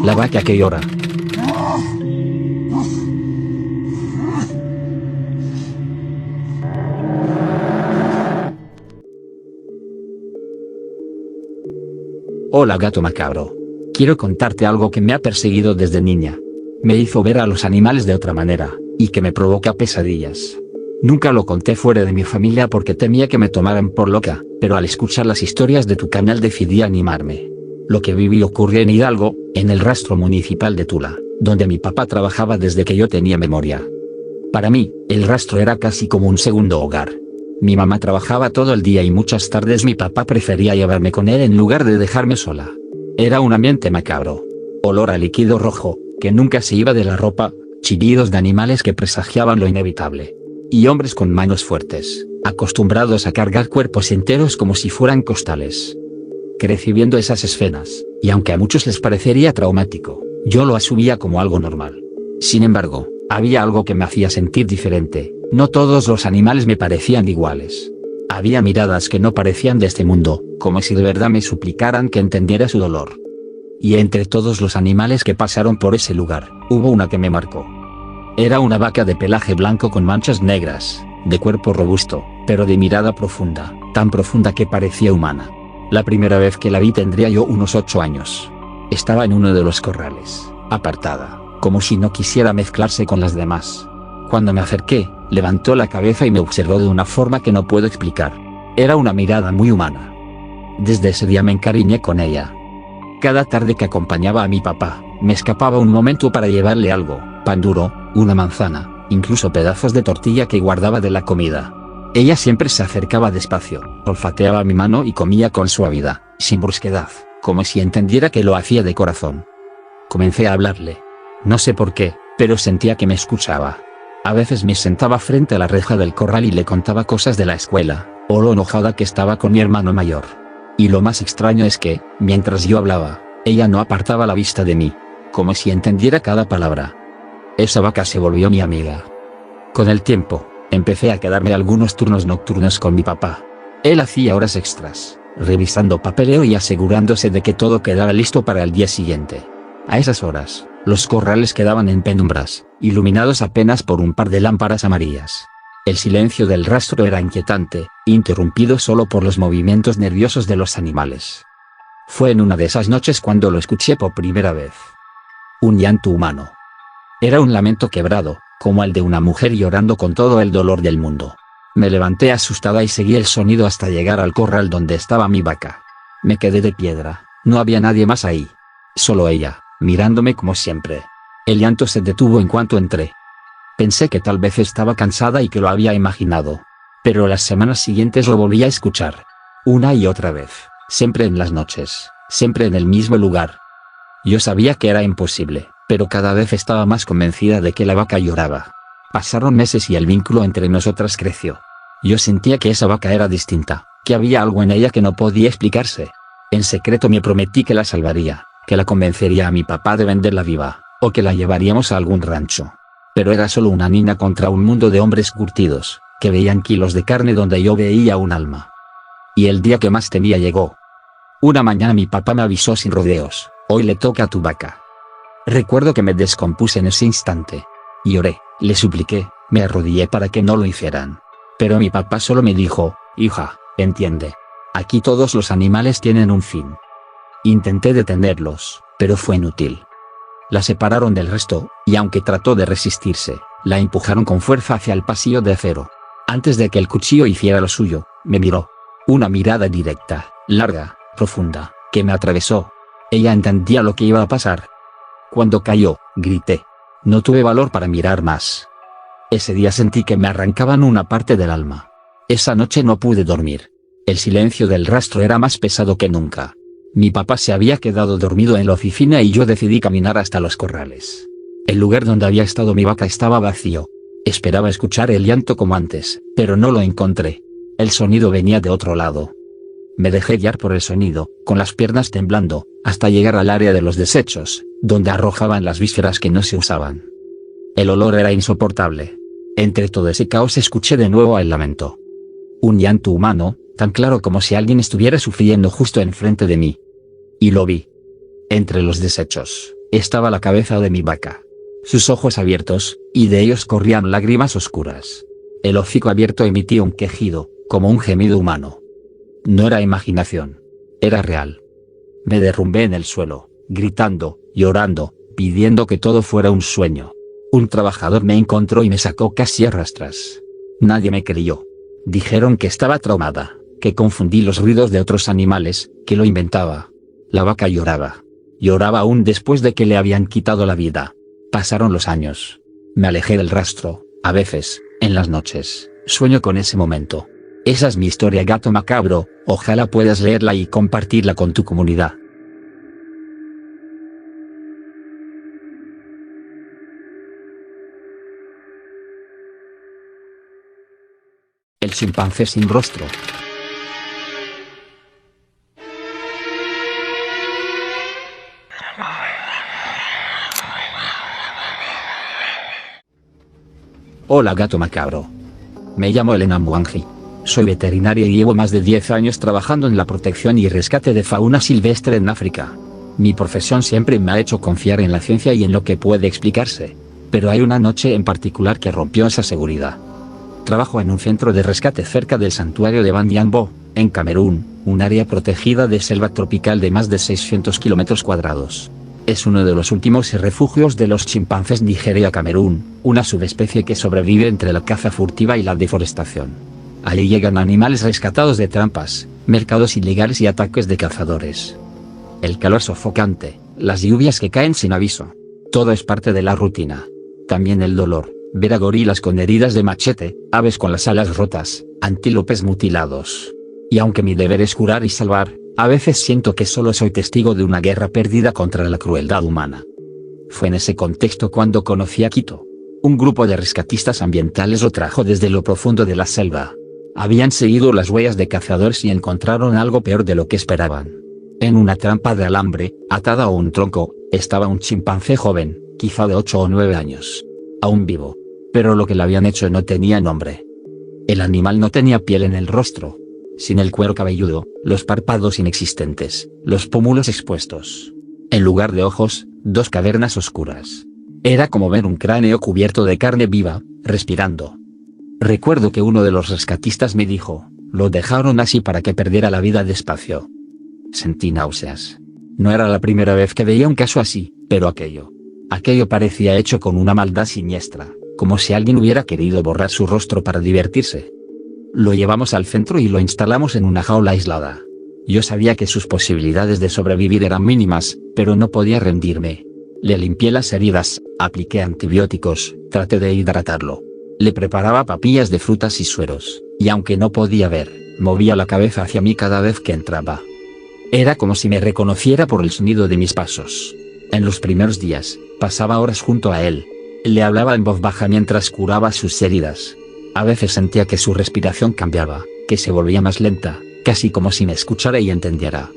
La vaca que llora. Hola gato macabro. Quiero contarte algo que me ha perseguido desde niña. Me hizo ver a los animales de otra manera, y que me provoca pesadillas. Nunca lo conté fuera de mi familia porque temía que me tomaran por loca, pero al escuchar las historias de tu canal decidí animarme. Lo que viví ocurrió en Hidalgo, en el rastro municipal de Tula, donde mi papá trabajaba desde que yo tenía memoria. Para mí, el rastro era casi como un segundo hogar. Mi mamá trabajaba todo el día y muchas tardes mi papá prefería llevarme con él en lugar de dejarme sola. Era un ambiente macabro. Olor a líquido rojo, que nunca se iba de la ropa, chillidos de animales que presagiaban lo inevitable. Y hombres con manos fuertes, acostumbrados a cargar cuerpos enteros como si fueran costales. Crecí viendo esas escenas, y aunque a muchos les parecería traumático, yo lo asumía como algo normal. Sin embargo, había algo que me hacía sentir diferente. No todos los animales me parecían iguales. Había miradas que no parecían de este mundo, como si de verdad me suplicaran que entendiera su dolor. Y entre todos los animales que pasaron por ese lugar, hubo una que me marcó. Era una vaca de pelaje blanco con manchas negras, de cuerpo robusto, pero de mirada profunda, tan profunda que parecía humana. La primera vez que la vi tendría yo unos 8 años. Estaba en uno de los corrales, apartada, como si no quisiera mezclarse con las demás. Cuando me acerqué, levantó la cabeza y me observó de una forma que no puedo explicar. Era una mirada muy humana. Desde ese día me encariñé con ella. Cada tarde que acompañaba a mi papá, me escapaba un momento para llevarle algo, pan duro, una manzana, incluso pedazos de tortilla que guardaba de la comida. Ella siempre se acercaba despacio, olfateaba mi mano y comía con suavidad, sin brusquedad, como si entendiera que lo hacía de corazón. Comencé a hablarle. No sé por qué, pero sentía que me escuchaba. A veces me sentaba frente a la reja del corral y le contaba cosas de la escuela, o lo enojada que estaba con mi hermano mayor. Y lo más extraño es que, mientras yo hablaba, ella no apartaba la vista de mí, como si entendiera cada palabra. Esa vaca se volvió mi amiga. Con el tiempo, empecé a quedarme algunos turnos nocturnos con mi papá. Él hacía horas extras, revisando papeleo y asegurándose de que todo quedara listo para el día siguiente. A esas horas, los corrales quedaban en penumbras, iluminados apenas por un par de lámparas amarillas. El silencio del rastro era inquietante, interrumpido solo por los movimientos nerviosos de los animales. Fue en una de esas noches cuando lo escuché por primera vez. Un llanto humano. Era un lamento quebrado, como el de una mujer llorando con todo el dolor del mundo. Me levanté asustada y seguí el sonido hasta llegar al corral donde estaba mi vaca. Me quedé de piedra, no había nadie más ahí. Solo ella, mirándome como siempre. El llanto se detuvo en cuanto entré. Pensé que tal vez estaba cansada y que lo había imaginado. Pero las semanas siguientes lo volví a escuchar. Una y otra vez, siempre en las noches, siempre en el mismo lugar. Yo sabía que era imposible, pero cada vez estaba más convencida de que la vaca lloraba. Pasaron meses y el vínculo entre nosotras creció. Yo sentía que esa vaca era distinta, que había algo en ella que no podía explicarse. En secreto me prometí que la salvaría, que la convencería a mi papá de venderla viva, o que la llevaríamos a algún rancho. Pero era solo una niña contra un mundo de hombres curtidos, que veían kilos de carne donde yo veía un alma. Y el día que más temía llegó. Una mañana mi papá me avisó sin rodeos: hoy le toca a tu vaca. Recuerdo que me descompuse en ese instante. Lloré, le supliqué, me arrodillé para que no lo hicieran. Pero mi papá solo me dijo: hija, entiende. Aquí todos los animales tienen un fin. Intenté detenerlos, pero fue inútil. La separaron del resto, y aunque trató de resistirse, la empujaron con fuerza hacia el pasillo de acero. Antes de que el cuchillo hiciera lo suyo, me miró. Una mirada directa, larga, profunda, que me atravesó. Ella entendía lo que iba a pasar. Cuando cayó, grité. No tuve valor para mirar más. Ese día sentí que me arrancaban una parte del alma. Esa noche no pude dormir. El silencio del rastro era más pesado que nunca. Mi papá se había quedado dormido en la oficina y yo decidí caminar hasta los corrales. El lugar donde había estado mi vaca estaba vacío. Esperaba escuchar el llanto como antes, pero no lo encontré. El sonido venía de otro lado. Me dejé guiar por el sonido, con las piernas temblando, hasta llegar al área de los desechos, donde arrojaban las vísceras que no se usaban. El olor era insoportable. Entre todo ese caos escuché de nuevo el lamento. Un llanto humano, tan claro como si alguien estuviera sufriendo justo enfrente de mí. Y lo vi. Entre los desechos, estaba la cabeza de mi vaca. Sus ojos abiertos, y de ellos corrían lágrimas oscuras. El hocico abierto emitía un quejido, como un gemido humano. No era imaginación. Era real. Me derrumbé en el suelo, gritando, llorando, pidiendo que todo fuera un sueño. Un trabajador me encontró y me sacó casi a rastras. Nadie me creyó. Dijeron que estaba traumada, que confundí los ruidos de otros animales, que lo inventaba. La vaca lloraba. Lloraba aún después de que le habían quitado la vida. Pasaron los años. Me alejé del rastro. A veces, en las noches, sueño con ese momento. Esa es mi historia, gato macabro. Ojalá puedas leerla y compartirla con tu comunidad. El chimpancé sin rostro. Hola gato macabro. Me llamo Elena Mwangi. Soy veterinaria y llevo más de 10 años trabajando en la protección y rescate de fauna silvestre en África. Mi profesión siempre me ha hecho confiar en la ciencia y en lo que puede explicarse. Pero hay una noche en particular que rompió esa seguridad. Trabajo en un centro de rescate cerca del santuario de Bandiambo, en Camerún, un área protegida de selva tropical de más de 600 kilómetros cuadrados. Es uno de los últimos refugios de los chimpancés Nigeria-Camerún, una subespecie que sobrevive entre la caza furtiva y la deforestación. Allí llegan animales rescatados de trampas, mercados ilegales y ataques de cazadores. El calor sofocante, las lluvias que caen sin aviso. Todo es parte de la rutina. También el dolor, ver a gorilas con heridas de machete, aves con las alas rotas, antílopes mutilados. Y aunque mi deber es curar y salvar, a veces siento que solo soy testigo de una guerra perdida contra la crueldad humana. Fue en ese contexto cuando conocí a Quito. Un grupo de rescatistas ambientales lo trajo desde lo profundo de la selva. Habían seguido las huellas de cazadores y encontraron algo peor de lo que esperaban. En una trampa de alambre, atada a un tronco, estaba un chimpancé joven, quizá de 8 o 9 años. Aún vivo. Pero lo que le habían hecho no tenía nombre. El animal no tenía piel en el rostro. Sin el cuero cabelludo, los párpados inexistentes, los pómulos expuestos. En lugar de ojos, 2 cavernas oscuras. Era como ver un cráneo cubierto de carne viva, respirando. Recuerdo que uno de los rescatistas me dijo, lo dejaron así para que perdiera la vida despacio. Sentí náuseas. No era la primera vez que veía un caso así, pero aquello parecía hecho con una maldad siniestra, como si alguien hubiera querido borrar su rostro para divertirse. Lo llevamos al centro y lo instalamos en una jaula aislada. Yo sabía que sus posibilidades de sobrevivir eran mínimas, pero no podía rendirme. Le limpié las heridas, apliqué antibióticos, traté de hidratarlo. Le preparaba papillas de frutas y sueros, y aunque no podía ver, movía la cabeza hacia mí cada vez que entraba. Era como si me reconociera por el sonido de mis pasos. En los primeros días, pasaba horas junto a él. Le hablaba en voz baja mientras curaba sus heridas. A veces sentía que su respiración cambiaba, que se volvía más lenta, casi como si me escuchara y entendiera.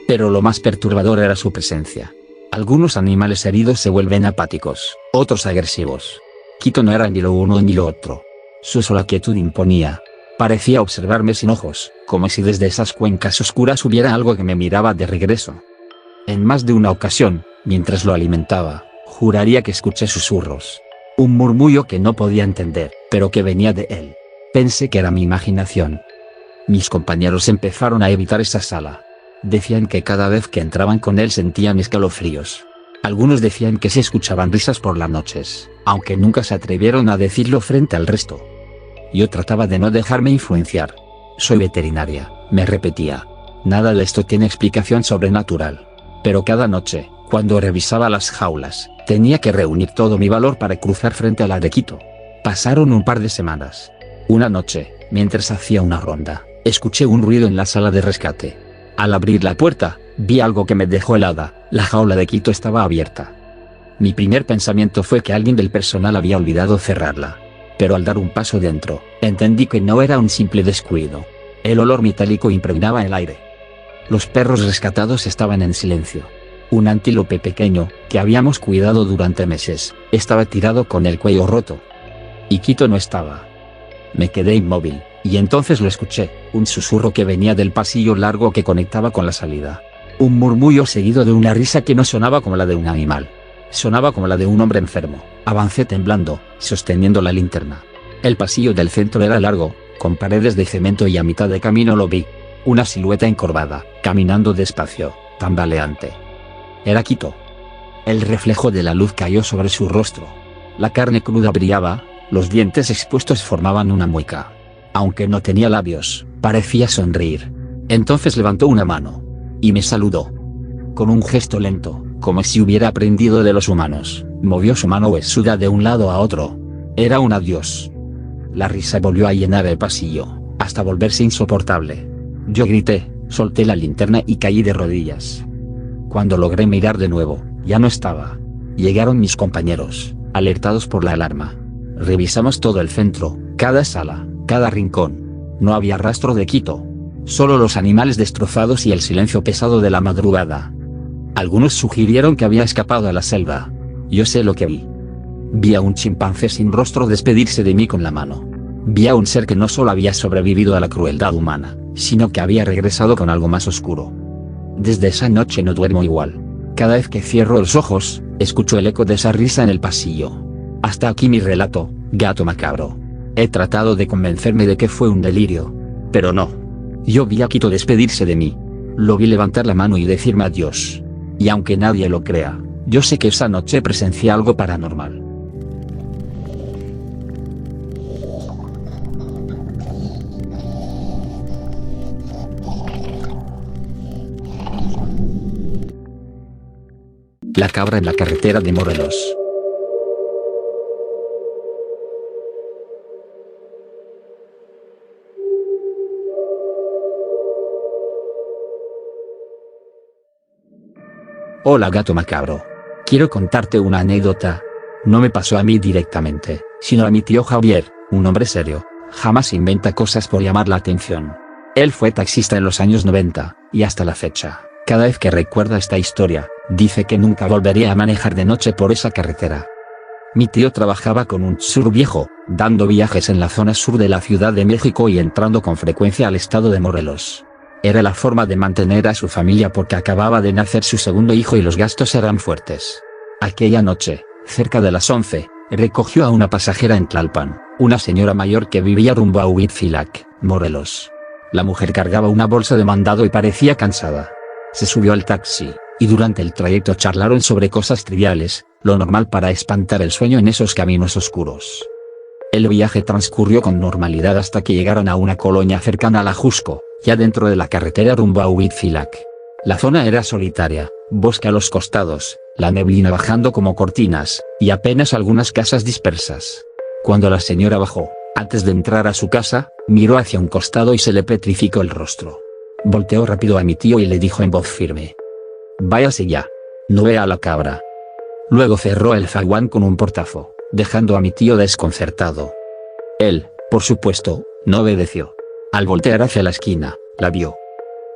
Pero lo más perturbador era su presencia. Algunos animales heridos se vuelven apáticos, otros agresivos. Quito no era ni lo uno ni lo otro. Su sola quietud imponía. Parecía observarme sin ojos, como si desde esas cuencas oscuras hubiera algo que me miraba de regreso. En más de una ocasión, mientras lo alimentaba, juraría que escuché susurros. Un murmullo que no podía entender, pero que venía de él. Pensé que era mi imaginación. Mis compañeros empezaron a evitar esa sala. Decían que cada vez que entraban con él sentían escalofríos. Algunos decían que se escuchaban risas por las noches, aunque nunca se atrevieron a decirlo frente al resto. Yo trataba de no dejarme influenciar. Soy veterinaria, me repetía. Nada de esto tiene explicación sobrenatural. Pero cada noche, cuando revisaba las jaulas, tenía que reunir todo mi valor para cruzar frente a la de Quito. Pasaron un par de semanas. Una noche, mientras hacía una ronda, escuché un ruido en la sala de rescate. Al abrir la puerta, vi algo que me dejó helada. La jaula de Quito estaba abierta. Mi primer pensamiento fue que alguien del personal había olvidado cerrarla. Pero al dar un paso dentro, entendí que no era un simple descuido. El olor metálico impregnaba el aire. Los perros rescatados estaban en silencio. Un antílope pequeño, que habíamos cuidado durante meses, estaba tirado con el cuello roto. Y Quito no estaba. Me quedé inmóvil, y entonces lo escuché, un susurro que venía del pasillo largo que conectaba con la salida. Un murmullo seguido de una risa que no sonaba como la de un animal. Sonaba como la de un hombre enfermo. Avancé temblando, sosteniendo la linterna. El pasillo del centro era largo, con paredes de cemento y a mitad de camino lo vi. Una silueta encorvada, caminando despacio, tambaleante. Era Quito. El reflejo de la luz cayó sobre su rostro. La carne cruda brillaba, los dientes expuestos formaban una mueca. Aunque no tenía labios, parecía sonreír. Entonces levantó una mano. Y me saludó. Con un gesto lento, como si hubiera aprendido de los humanos, movió su mano huesuda de un lado a otro. Era un adiós. La risa volvió a llenar el pasillo, hasta volverse insoportable. Yo grité, solté la linterna y caí de rodillas. Cuando logré mirar de nuevo, ya no estaba. Llegaron mis compañeros, alertados por la alarma. Revisamos todo el centro, cada sala, cada rincón. No había rastro de Quito. Solo los animales destrozados y el silencio pesado de la madrugada. Algunos sugirieron que había escapado a la selva. Yo sé lo que vi. Vi a un chimpancé sin rostro despedirse de mí con la mano. Vi a un ser que no solo había sobrevivido a la crueldad humana, sino que había regresado con algo más oscuro. Desde esa noche no duermo igual. Cada vez que cierro los ojos, escucho el eco de esa risa en el pasillo. Hasta aquí mi relato, gato macabro. He tratado de convencerme de que fue un delirio. Pero no. Yo vi a Quito despedirse de mí. Lo vi levantar la mano y decirme adiós. Y aunque nadie lo crea, yo sé que esa noche presencié algo paranormal. La cabra en la carretera de Morelos. Hola gato macabro. Quiero contarte una anécdota. No me pasó a mí directamente, sino a mi tío Javier, un hombre serio. Jamás inventa cosas por llamar la atención. Él fue taxista en los años 90, y hasta la fecha, cada vez que recuerda esta historia, dice que nunca volvería a manejar de noche por esa carretera. Mi tío trabajaba con un sur viejo, dando viajes en la zona sur de la Ciudad de México y entrando con frecuencia al estado de Morelos. Era la forma de mantener a su familia porque acababa de nacer su segundo hijo y los gastos eran fuertes. Aquella noche, cerca de las 11, recogió a una pasajera en Tlalpan, una señora mayor que vivía rumbo a Huitzilac, Morelos. La mujer cargaba una bolsa de mandado y parecía cansada. Se subió al taxi, y durante el trayecto charlaron sobre cosas triviales, lo normal para espantar el sueño en esos caminos oscuros. El viaje transcurrió con normalidad hasta que llegaron a una colonia cercana a la Jusco, ya dentro de la carretera rumbo a Huitzilac. La zona era solitaria, bosque a los costados, la neblina bajando como cortinas, y apenas algunas casas dispersas. Cuando la señora bajó, antes de entrar a su casa, miró hacia un costado y se le petrificó el rostro. Volteó rápido a mi tío y le dijo en voz firme: «Váyase ya. No vea a la cabra». Luego cerró el zaguán con un portazo, dejando a mi tío desconcertado. Él, por supuesto, no obedeció. Al voltear hacia la esquina, la vio.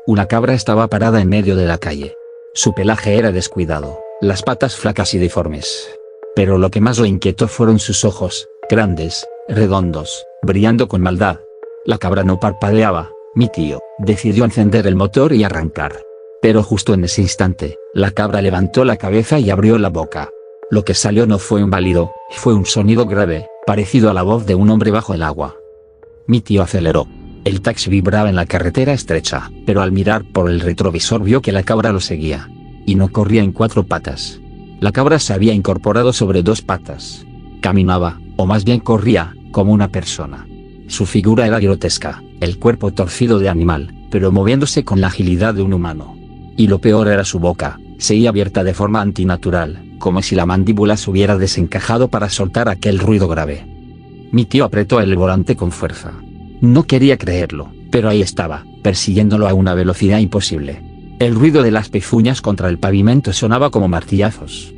Una cabra estaba parada en medio de la calle. Su pelaje era descuidado, las patas flacas y deformes. Pero lo que más lo inquietó fueron sus ojos, grandes, redondos, brillando con maldad. La cabra no parpadeaba. Mi tío decidió encender el motor y arrancar. Pero justo en ese instante, la cabra levantó la cabeza y abrió la boca. Lo que salió no fue un balido, fue un sonido grave, parecido a la voz de un hombre bajo el agua. Mi tío aceleró. El taxi vibraba en la carretera estrecha, pero al mirar por el retrovisor vio que la cabra lo seguía. Y no corría en 4 patas. La cabra se había incorporado sobre 2 patas. Caminaba, o más bien corría, como una persona. Su figura era grotesca, el cuerpo torcido de animal, pero moviéndose con la agilidad de un humano. Y lo peor era su boca, seguía abierta de forma antinatural, como si la mandíbula se hubiera desencajado para soltar aquel ruido grave. Mi tío apretó el volante con fuerza. No quería creerlo, pero ahí estaba, persiguiéndolo a una velocidad imposible. El ruido de las pezuñas contra el pavimento sonaba como martillazos.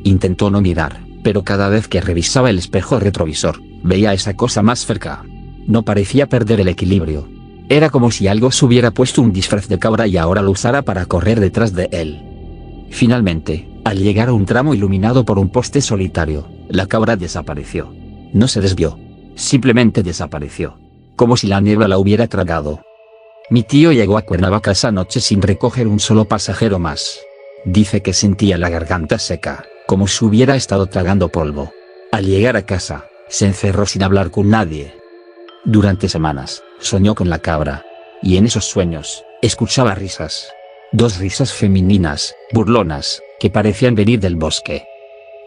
Intentó no mirar, pero cada vez que revisaba el espejo retrovisor, veía esa cosa más cerca. No parecía perder el equilibrio. Era como si algo se hubiera puesto un disfraz de cabra y ahora lo usara para correr detrás de él. Finalmente, al llegar a un tramo iluminado por un poste solitario, la cabra desapareció. No se desvió. Simplemente desapareció. Como si la niebla la hubiera tragado. Mi tío llegó a Cuernavaca esa noche sin recoger un solo pasajero más. Dice que sentía la garganta seca, como si hubiera estado tragando polvo. Al llegar a casa, se encerró sin hablar con nadie. Durante semanas, soñó con la cabra. Y en esos sueños, escuchaba risas. 2 risas femeninas, burlonas, que parecían venir del bosque.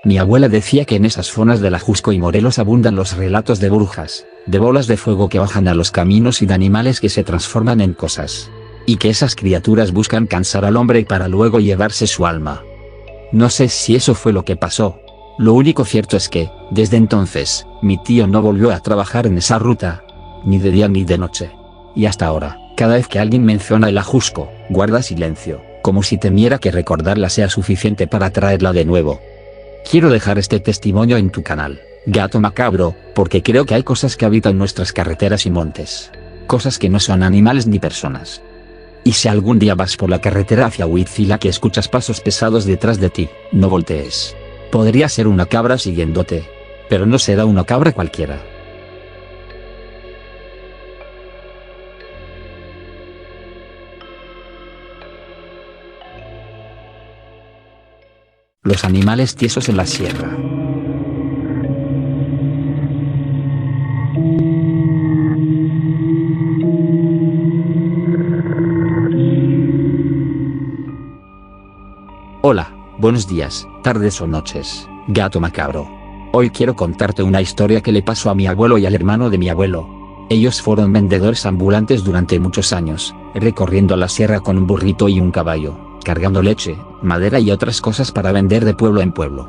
Mi abuela decía que en esas zonas del Ajusco y Morelos abundan los relatos de brujas, de bolas de fuego que bajan a los caminos y de animales que se transforman en cosas. Y que esas criaturas buscan cansar al hombre para luego llevarse su alma. No sé si eso fue lo que pasó. Lo único cierto es que, desde entonces, mi tío no volvió a trabajar en esa ruta. Ni de día ni de noche. Y hasta ahora, cada vez que alguien menciona el Ajusco, guarda silencio, como si temiera que recordarla sea suficiente para traerla de nuevo. Quiero dejar este testimonio en tu canal, Gato Macabro, porque creo que hay cosas que habitan nuestras carreteras y montes. Cosas que no son animales ni personas. Y si algún día vas por la carretera hacia Huitzila que escuchas pasos pesados detrás de ti, no voltees. Podría ser una cabra siguiéndote. Pero no será una cabra cualquiera. Los animales tiesos en la sierra. Hola, buenos días, tardes o noches, Gato Macabro. Hoy quiero contarte una historia que le pasó a mi abuelo y al hermano de mi abuelo. Ellos fueron vendedores ambulantes durante muchos años, recorriendo la sierra con un burrito y un caballo, cargando leche, madera y otras cosas para vender de pueblo en pueblo.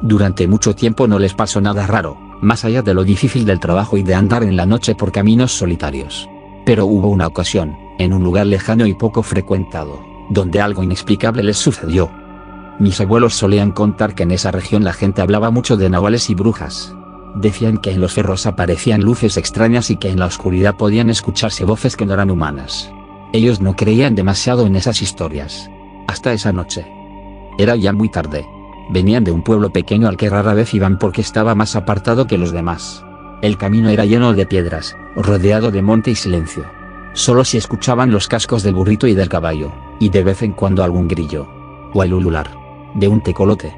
Durante mucho tiempo no les pasó nada raro, más allá de lo difícil del trabajo y de andar en la noche por caminos solitarios. Pero hubo una ocasión, en un lugar lejano y poco frecuentado, donde algo inexplicable les sucedió. Mis abuelos solían contar que en esa región la gente hablaba mucho de nahuales y brujas. Decían que en los cerros aparecían luces extrañas y que en la oscuridad podían escucharse voces que no eran humanas. Ellos no creían demasiado en esas historias. Hasta esa noche. Era ya muy tarde. Venían de un pueblo pequeño al que rara vez iban porque estaba más apartado que los demás. El camino era lleno de piedras, rodeado de monte y silencio. Solo se escuchaban los cascos del burrito y del caballo, y de vez en cuando algún grillo. O el ulular de un tecolote.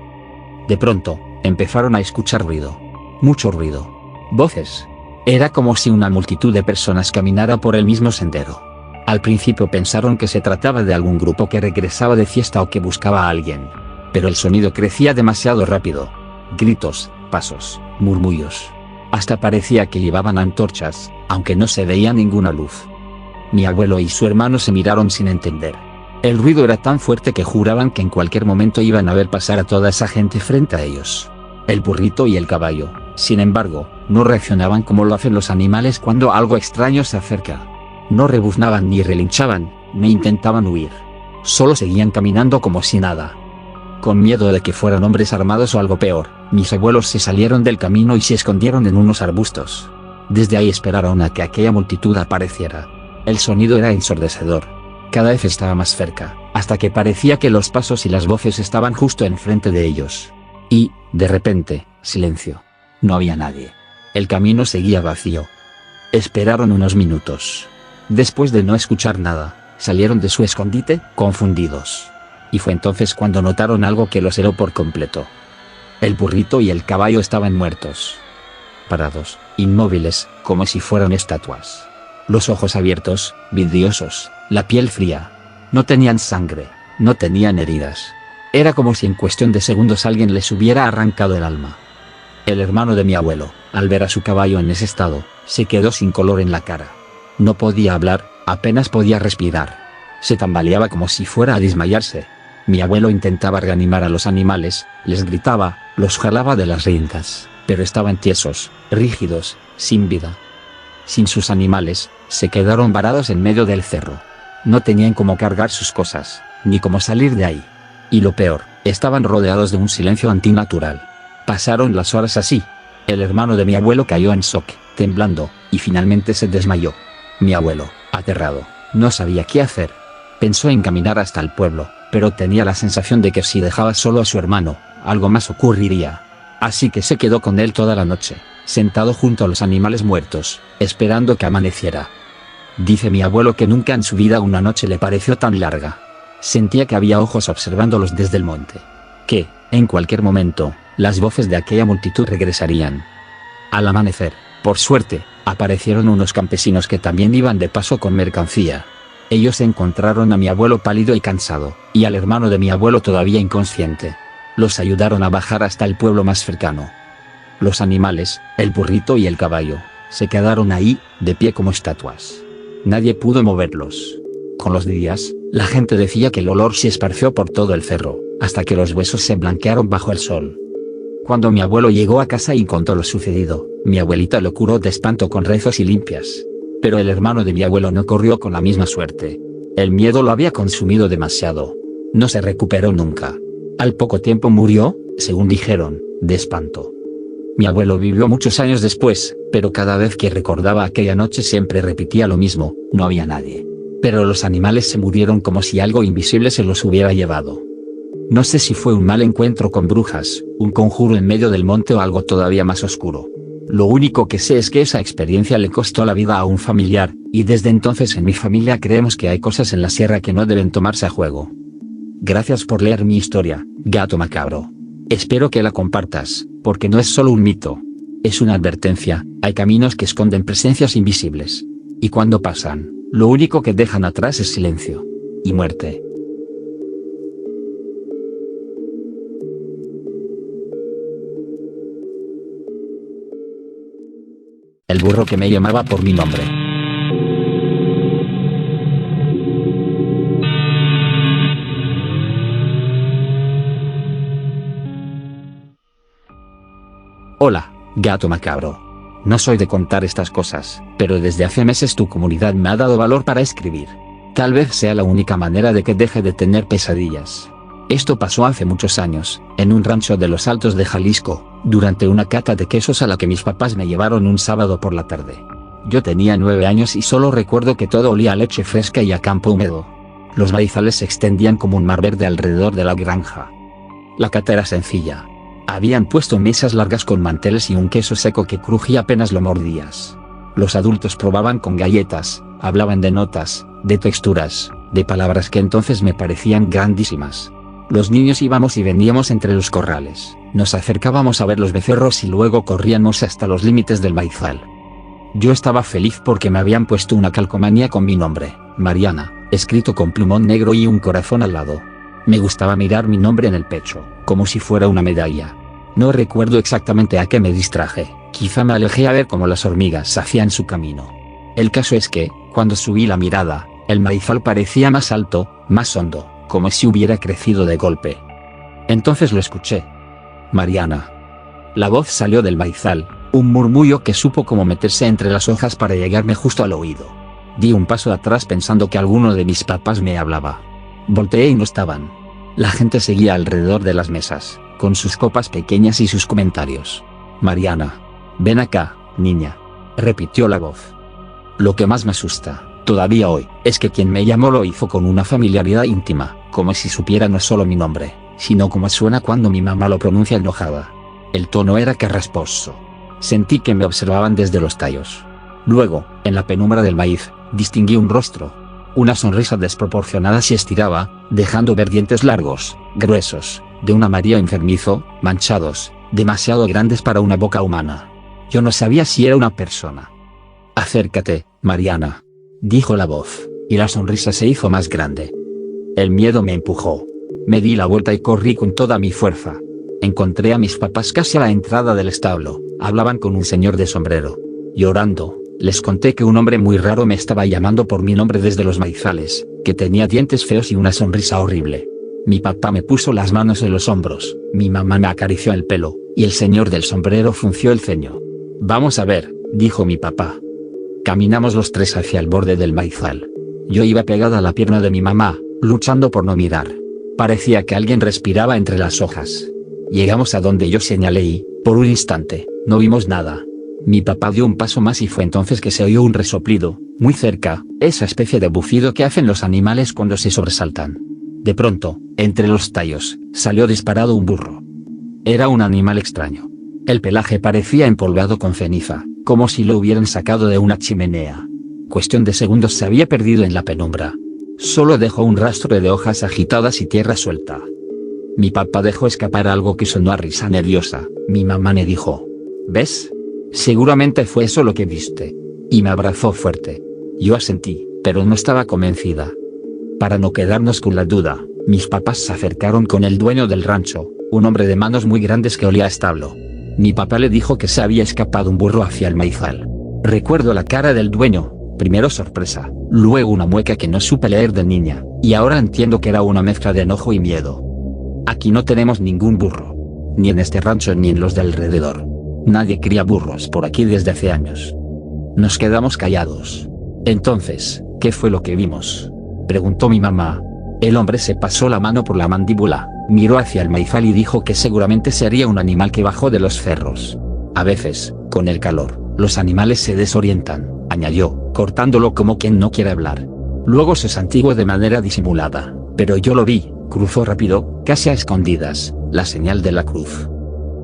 De pronto, empezaron a escuchar ruido. Mucho ruido. Voces. Era como si una multitud de personas caminara por el mismo sendero. Al principio pensaron que se trataba de algún grupo que regresaba de fiesta o que buscaba a alguien. Pero el sonido crecía demasiado rápido. Gritos, pasos, murmullos. Hasta parecía que llevaban antorchas, aunque no se veía ninguna luz. Mi abuelo y su hermano se miraron sin entender. El ruido era tan fuerte que juraban que en cualquier momento iban a ver pasar a toda esa gente frente a ellos. El burrito y el caballo, sin embargo, no reaccionaban como lo hacen los animales cuando algo extraño se acerca. No rebuznaban ni relinchaban, ni intentaban huir. Solo seguían caminando como si nada. Con miedo de que fueran hombres armados o algo peor, mis abuelos se salieron del camino y se escondieron en unos arbustos. Desde ahí esperaron a que aquella multitud apareciera. El sonido era ensordecedor. Cada vez estaba más cerca, hasta que parecía que los pasos y las voces estaban justo enfrente de ellos. Y, de repente, silencio. No había nadie. El camino seguía vacío. Esperaron unos minutos. Después de no escuchar nada, salieron de su escondite, confundidos. Y fue entonces cuando notaron algo que los heló por completo. El burrito y el caballo estaban muertos. Parados, inmóviles, como si fueran estatuas. Los ojos abiertos, vidriosos, la piel fría. No tenían sangre, no tenían heridas. Era como si en cuestión de segundos alguien les hubiera arrancado el alma. El hermano de mi abuelo, al ver a su caballo en ese estado, se quedó sin color en la cara. No podía hablar, apenas podía respirar. Se tambaleaba como si fuera a desmayarse. Mi abuelo intentaba reanimar a los animales, les gritaba, los jalaba de las riendas, pero estaban tiesos, rígidos, sin vida. Sin sus animales, se quedaron varados en medio del cerro. No tenían cómo cargar sus cosas, ni cómo salir de ahí. Y lo peor, estaban rodeados de un silencio antinatural. Pasaron las horas así. El hermano de mi abuelo cayó en shock, temblando, y finalmente se desmayó. Mi abuelo, aterrado, no sabía qué hacer. Pensó en caminar hasta el pueblo, pero tenía la sensación de que si dejaba solo a su hermano, algo más ocurriría. Así que se quedó con él toda la noche, sentado junto a los animales muertos, esperando que amaneciera. Dice mi abuelo que nunca en su vida una noche le pareció tan larga. Sentía que había ojos observándolos desde el monte. Que, en cualquier momento, las voces de aquella multitud regresarían. Al amanecer, por suerte, aparecieron unos campesinos que también iban de paso con mercancía. Ellos encontraron a mi abuelo pálido y cansado, y al hermano de mi abuelo todavía inconsciente. Los ayudaron a bajar hasta el pueblo más cercano. Los animales, el burrito y el caballo, se quedaron ahí, de pie como estatuas. Nadie pudo moverlos. Con los días, la gente decía que el olor se esparció por todo el cerro, hasta que los huesos se blanquearon bajo el sol. Cuando mi abuelo llegó a casa y contó lo sucedido, mi abuelita lo curó de espanto con rezos y limpias. Pero el hermano de mi abuelo no corrió con la misma suerte. El miedo lo había consumido demasiado. No se recuperó nunca. Al poco tiempo murió, según dijeron, de espanto. Mi abuelo vivió muchos años después, pero cada vez que recordaba aquella noche siempre repetía lo mismo: no había nadie. Pero los animales se murieron como si algo invisible se los hubiera llevado. No sé si fue un mal encuentro con brujas, un conjuro en medio del monte o algo todavía más oscuro. Lo único que sé es que esa experiencia le costó la vida a un familiar, y desde entonces en mi familia creemos que hay cosas en la sierra que no deben tomarse a juego. Gracias por leer mi historia, Gato Macabro. Espero que la compartas, porque no es solo un mito. Es una advertencia: hay caminos que esconden presencias invisibles. Y cuando pasan, lo único que dejan atrás es silencio. Y muerte. El burro que me llamaba por mi nombre. Hola, Gato Macabro. No soy de contar estas cosas, pero desde hace meses tu comunidad me ha dado valor para escribir. Tal vez sea la única manera de que deje de tener pesadillas. Esto pasó hace muchos años, en un rancho de los Altos de Jalisco, durante una cata de quesos a la que mis papás me llevaron un sábado por la tarde. Yo tenía 9 años y solo recuerdo que todo olía a leche fresca y a campo húmedo. Los maizales se extendían como un mar verde alrededor de la granja. La cata era sencilla. Habían puesto mesas largas con manteles y un queso seco que crujía apenas lo mordías. Los adultos probaban con galletas, hablaban de notas, de texturas, de palabras que entonces me parecían grandísimas. Los niños íbamos y veníamos entre los corrales, nos acercábamos a ver los becerros y luego corríamos hasta los límites del maizal. Yo estaba feliz porque me habían puesto una calcomanía con mi nombre, Mariana, escrito con plumón negro y un corazón al lado. Me gustaba mirar mi nombre en el pecho, como si fuera una medalla. No recuerdo exactamente a qué me distraje, quizá me alejé a ver cómo las hormigas hacían su camino. El caso es que, cuando subí la mirada, el maizal parecía más alto, más hondo, como si hubiera crecido de golpe. Entonces lo escuché. Mariana. La voz salió del maizal, un murmullo que supo cómo meterse entre las hojas para llegarme justo al oído. Di un paso atrás pensando que alguno de mis papás me hablaba. Volteé y no estaban. La gente seguía alrededor de las mesas, con sus copas pequeñas y sus comentarios. Mariana. Ven acá, niña. Repitió la voz. Lo que más me asusta, todavía hoy, es que quien me llamó lo hizo con una familiaridad íntima, como si supiera no solo mi nombre, sino cómo suena cuando mi mamá lo pronuncia enojada. El tono era carrasposo. Sentí que me observaban desde los tallos. Luego, en la penumbra del maíz, distinguí un rostro. Una sonrisa desproporcionada se estiraba, dejando ver dientes largos, gruesos, de un amarillo enfermizo, manchados, demasiado grandes para una boca humana. Yo no sabía si era una persona. Acércate, Mariana, dijo la voz, y la sonrisa se hizo más grande. El miedo me empujó. Me di la vuelta y corrí con toda mi fuerza. Encontré a mis papás casi a la entrada del establo, hablaban con un señor de sombrero. Llorando, les conté que un hombre muy raro me estaba llamando por mi nombre desde los maizales, que tenía dientes feos y una sonrisa horrible. Mi papá me puso las manos en los hombros, mi mamá me acarició el pelo, y el señor del sombrero frunció el ceño. Vamos a ver, dijo mi papá. Caminamos los tres hacia el borde del maizal. Yo iba pegada a la pierna de mi mamá, luchando por no mirar. Parecía que alguien respiraba entre las hojas. Llegamos a donde yo señalé y, por un instante, no vimos nada. Mi papá dio un paso más y fue entonces que se oyó un resoplido, muy cerca, esa especie de bufido que hacen los animales cuando se sobresaltan. De pronto, entre los tallos, salió disparado un burro. Era un animal extraño. El pelaje parecía empolvado con ceniza, como si lo hubieran sacado de una chimenea. Cuestión de segundos se había perdido en la penumbra. Solo dejó un rastro de hojas agitadas y tierra suelta. Mi papá dejó escapar algo que sonó a risa nerviosa. Mi mamá me dijo: ¿ves? Seguramente fue eso lo que viste. Y me abrazó fuerte. Yo asentí, pero no estaba convencida. Para no quedarnos con la duda, mis papás se acercaron con el dueño del rancho, un hombre de manos muy grandes que olía a establo. Mi papá le dijo que se había escapado un burro hacia el maizal. Recuerdo la cara del dueño, primero sorpresa, luego una mueca que no supe leer de niña, y ahora entiendo que era una mezcla de enojo y miedo. Aquí no tenemos ningún burro. Ni en este rancho ni en los de alrededor. Nadie cría burros por aquí desde hace años. Nos quedamos callados. Entonces, ¿qué fue lo que vimos?, preguntó mi mamá. El hombre se pasó la mano por la mandíbula, miró hacia el maizal y dijo que seguramente sería un animal que bajó de los cerros. A veces, con el calor, los animales se desorientan, añadió, cortándolo como quien no quiere hablar. Luego se santiguó de manera disimulada, pero yo lo vi, cruzó rápido, casi a escondidas, la señal de la cruz.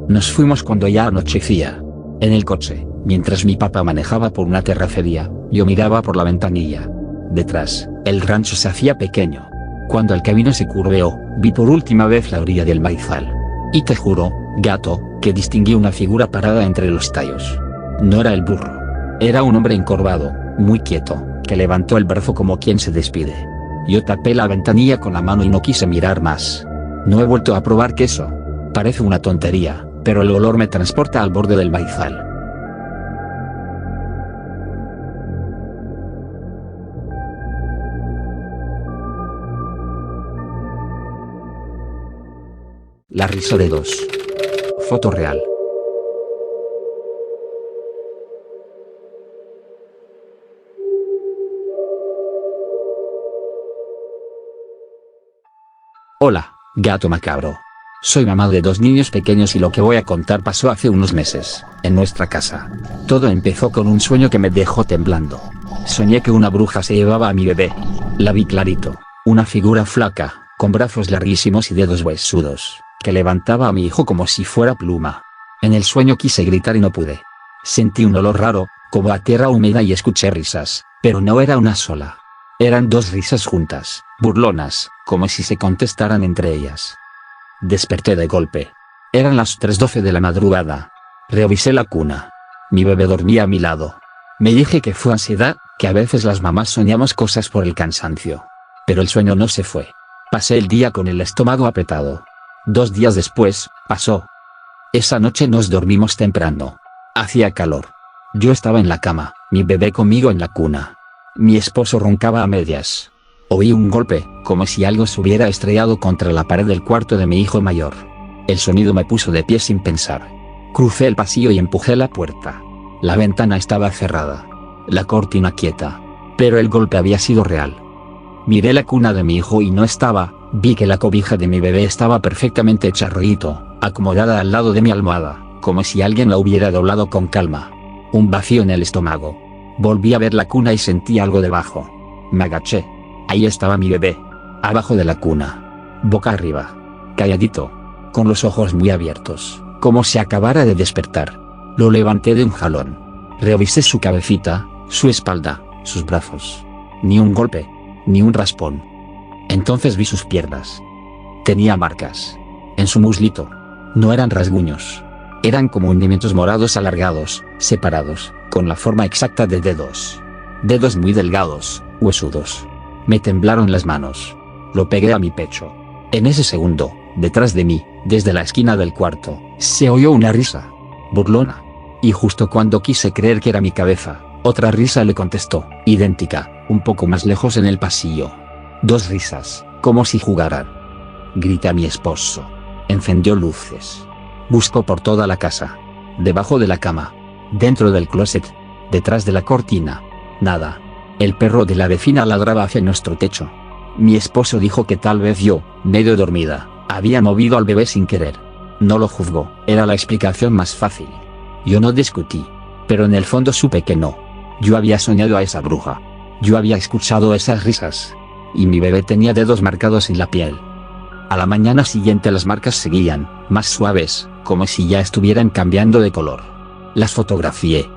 Nos fuimos cuando ya anochecía. En el coche, mientras mi papá manejaba por una terracería, yo miraba por la ventanilla. Detrás, el rancho se hacía pequeño. Cuando el camino se curveó, vi por última vez la orilla del maizal. Y te juro, gato, que distinguí una figura parada entre los tallos. No era el burro. Era un hombre encorvado, muy quieto, que levantó el brazo como quien se despide. Yo tapé la ventanilla con la mano y no quise mirar más. No he vuelto a probar queso. Parece una tontería, pero el olor me transporta al borde del maizal. La risa de dos. Foto real. Hola, gato macabro. Soy mamá de dos niños pequeños y lo que voy a contar pasó hace unos meses, en nuestra casa. Todo empezó con un sueño que me dejó temblando. Soñé que una bruja se llevaba a mi bebé. La vi clarito, una figura flaca, con brazos larguísimos y dedos huesudos, que levantaba a mi hijo como si fuera pluma. En el sueño quise gritar y no pude. Sentí un olor raro, como a tierra húmeda y escuché risas, pero no era una sola. Eran dos risas juntas, burlonas, como si se contestaran entre ellas. Desperté de golpe. Eran las 3:12 de la madrugada. Revisé la cuna. Mi bebé dormía a mi lado. Me dije que fue ansiedad, que a veces las mamás soñamos cosas por el cansancio. Pero el sueño no se fue. Pasé el día con el estómago apretado. 2 días después, pasó. Esa noche nos dormimos temprano. Hacía calor. Yo estaba en la cama, mi bebé conmigo en la cuna. Mi esposo roncaba a medias. Oí un golpe, como si algo se hubiera estrellado contra la pared del cuarto de mi hijo mayor. El sonido me puso de pie sin pensar. Crucé el pasillo y empujé la puerta. La ventana estaba cerrada. La cortina quieta. Pero el golpe había sido real. Miré la cuna de mi hijo y no estaba. Vi que la cobija de mi bebé estaba perfectamente hecha rollito, acomodada al lado de mi almohada, como si alguien la hubiera doblado con calma. Un vacío en el estómago. Volví a ver la cuna y sentí algo debajo. Me agaché. Ahí estaba mi bebé. Abajo de la cuna. Boca arriba. Calladito. Con los ojos muy abiertos, como si acabara de despertar. Lo levanté de un jalón. Revisé su cabecita, su espalda, sus brazos. Ni un golpe. Ni un raspón. Entonces vi sus piernas. Tenía marcas. En su muslito. No eran rasguños. Eran como hundimientos morados alargados, separados, con la forma exacta de dedos. Dedos muy delgados, huesudos. Me temblaron las manos. Lo pegué a mi pecho. En ese segundo, detrás de mí, desde la esquina del cuarto, se oyó una risa. Burlona. Y justo cuando quise creer que era mi cabeza, otra risa le contestó, idéntica, un poco más lejos en el pasillo. 2 risas, como si jugaran. Grité a mi esposo. Encendió luces. Buscó por toda la casa. Debajo de la cama. Dentro del closet. Detrás de la cortina. Nada. El perro de la vecina ladraba hacia nuestro techo. Mi esposo dijo que tal vez yo, medio dormida, había movido al bebé sin querer. No lo juzgó, era la explicación más fácil. Yo no discutí. Pero en el fondo supe que no. Yo había soñado a esa bruja. Yo había escuchado esas risas. Y mi bebé tenía dedos marcados en la piel. A la mañana siguiente las marcas seguían, más suaves, como si ya estuvieran cambiando de color. Las fotografié.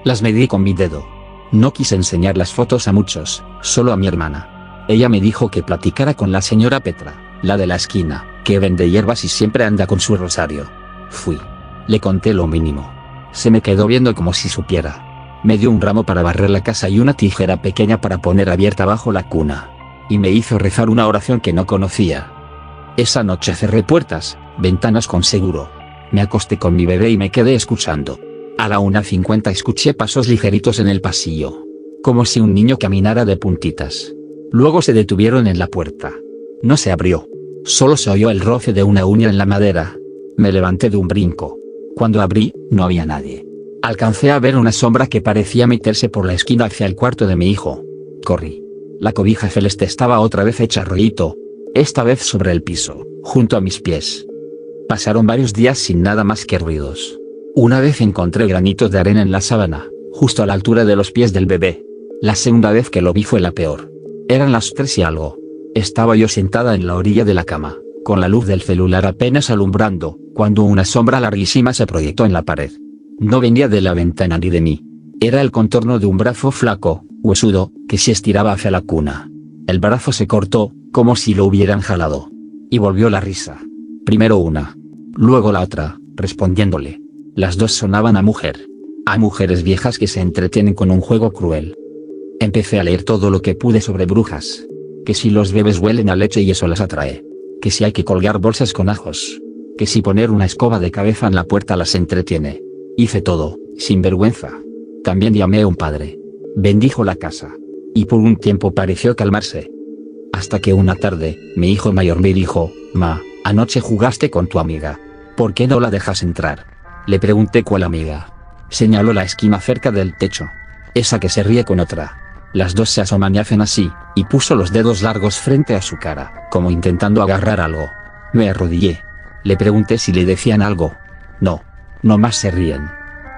Las medí con mi dedo. No quise enseñar las fotos a muchos, solo a mi hermana. Ella me dijo que platicara con la señora Petra, la de la esquina, que vende hierbas y siempre anda con su rosario. Fui. Le conté lo mínimo. Se me quedó viendo como si supiera. Me dio un ramo para barrer la casa y una tijera pequeña para poner abierta bajo la cuna. Y me hizo rezar una oración que no conocía. Esa noche cerré puertas, ventanas con seguro. Me acosté con mi bebé y me quedé escuchando. A la 1:50 escuché pasos ligeritos en el pasillo. Como si un niño caminara de puntitas. Luego se detuvieron en la puerta. No se abrió. Solo se oyó el roce de una uña en la madera. Me levanté de un brinco. Cuando abrí, no había nadie. Alcancé a ver una sombra que parecía meterse por la esquina hacia el cuarto de mi hijo. Corrí. La cobija celeste estaba otra vez hecha rollito. Esta vez sobre el piso, junto a mis pies. Pasaron varios días sin nada más que ruidos. Una vez encontré granitos de arena en la sábana, justo a la altura de los pies del bebé. La segunda vez que lo vi fue la peor. Eran las 3 y algo. Estaba yo sentada en la orilla de la cama, con la luz del celular apenas alumbrando, cuando una sombra larguísima se proyectó en la pared. No venía de la ventana ni de mí. Era el contorno de un brazo flaco, huesudo, que se estiraba hacia la cuna. El brazo se cortó, como si lo hubieran jalado. Y volvió la risa. Primero una. Luego la otra, respondiéndole. Las dos sonaban a mujer. A mujeres viejas que se entretienen con un juego cruel. Empecé a leer todo lo que pude sobre brujas. Que si los bebés huelen a leche y eso las atrae. Que si hay que colgar bolsas con ajos. Que si poner una escoba de cabeza en la puerta las entretiene. Hice todo, sin vergüenza. También llamé a un padre. Bendijo la casa. Y por un tiempo pareció calmarse. Hasta que una tarde, mi hijo mayor me dijo, «Ma, anoche jugaste con tu amiga. ¿Por qué no la dejas entrar?» Le pregunté cuál amiga. Señaló la esquina cerca del techo. Esa que se ríe con otra. Las dos se asoman y hacen así, y puso los dedos largos frente a su cara, como intentando agarrar algo. Me arrodillé. Le pregunté si le decían algo. No. Nomás se ríen.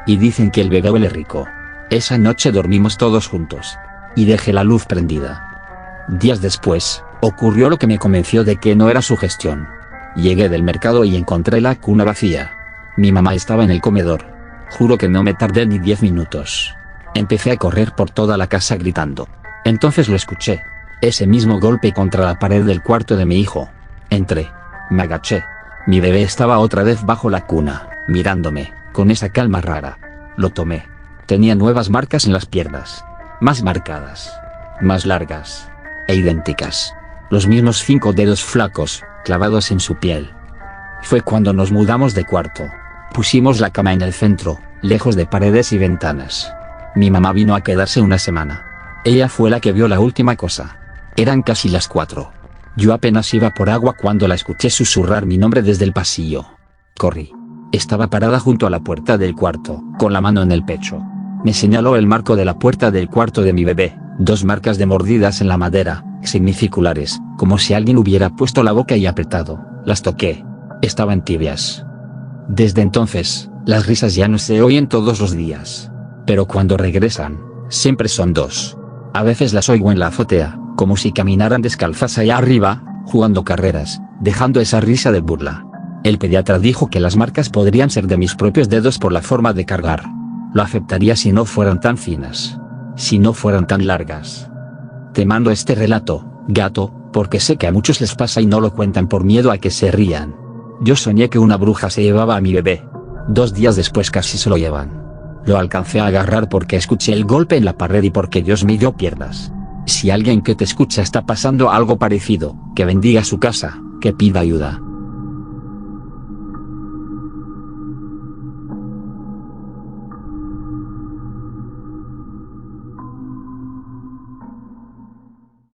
Y dicen que el bebé huele rico. Esa noche dormimos todos juntos. Y dejé la luz prendida. Días después, ocurrió lo que me convenció de que no era sugestión. Llegué del mercado y encontré la cuna vacía. Mi mamá estaba en el comedor. Juro que no me tardé ni 10 minutos. Empecé a correr por toda la casa gritando. Entonces lo escuché. Ese mismo golpe contra la pared del cuarto de mi hijo. Entré. Me agaché. Mi bebé estaba otra vez bajo la cuna, mirándome, con esa calma rara. Lo tomé. Tenía nuevas marcas en las piernas. Más marcadas. Más largas. E idénticas. Los mismos 5 dedos flacos, clavados en su piel. Fue cuando nos mudamos de cuarto. Pusimos la cama en el centro, lejos de paredes y ventanas. Mi mamá vino a quedarse una semana. Ella fue la que vio la última cosa. Eran casi las 4. Yo apenas iba por agua cuando la escuché susurrar mi nombre desde el pasillo. Corrí. Estaba parada junto a la puerta del cuarto, con la mano en el pecho. Me señaló el marco de la puerta del cuarto de mi bebé, 2 marcas de mordidas en la madera, semicirculares, como si alguien hubiera puesto la boca y apretado. Las toqué. Estaban tibias. Desde entonces, las risas ya no se oyen todos los días. Pero cuando regresan, siempre son 2. A veces las oigo en la azotea, como si caminaran descalzas allá arriba, jugando carreras, dejando esa risa de burla. El pediatra dijo que las marcas podrían ser de mis propios dedos por la forma de cargar. Lo aceptaría si no fueran tan finas. Si no fueran tan largas. Te mando este relato, gato, porque sé que a muchos les pasa y no lo cuentan por miedo a que se rían. Yo soñé que una bruja se llevaba a mi bebé. 2 días después casi se lo llevan. Lo alcancé a agarrar porque escuché el golpe en la pared y porque Dios me dio piernas. Si alguien que te escucha está pasando algo parecido, que bendiga su casa, que pida ayuda.